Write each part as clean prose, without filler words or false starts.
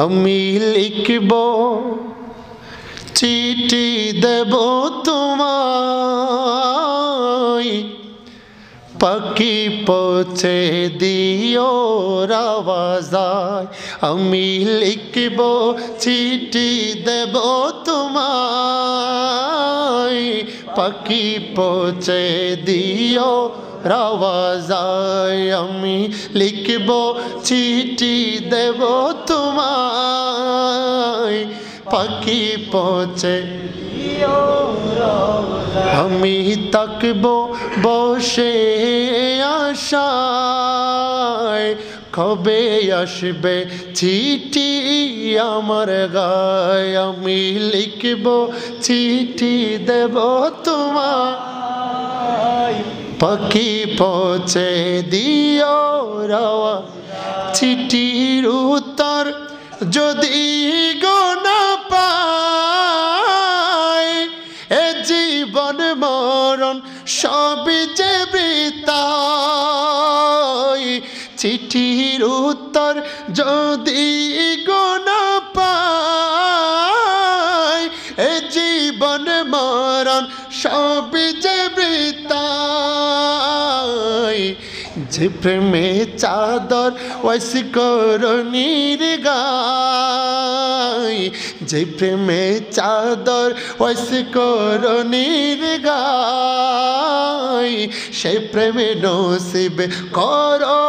আমি লিখব চিঠি দেব তোমায়, পাখি পৌঁছে দিও রাওয়াজায়। আমি লিখব চিঠি দেব তোমায়, পাখি পৌঁছে দিও রাওয়াজায়। আমি লিখব চিঠি দেব তোমায়, পাখি পৌঁছে দিও রাওয়াজায়। আমি তাকব বসে আশায়, কবে আসবে চিঠি আমার গায়। আমি লিখব চিঠি দেব তোমায়, পাখি পৌঁছে দিও রাওয়া। চিঠির উত্তর যদি গো না পাই, এ জীবন মরণ সবই যে বৃথায়। চিঠির উত্তর যদি গো না পাই, এ জীবন মরণ সবই যে বৃথায়। যে প্রেমে চাদর ওয়াইস করণীর গায়, যে প্রেমে চাদর ওয়াইস করণীর গায়, সে প্রেমে নসিবে করো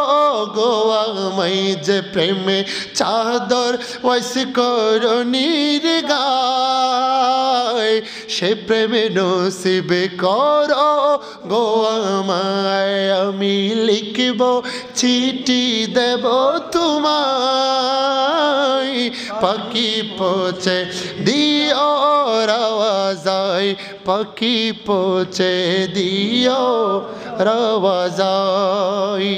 গো আমায়। যে প্রেমে চাদর ওয়াইস করণীর গায়, সে প্রেমে নসিবে করো গো আমায়। আমি লিখব চিঠি দেব তোমায়, পাখি পৌঁছে দিও রাওয়াজায়, পাখি পৌঁছে দিও রাওয়াজায়।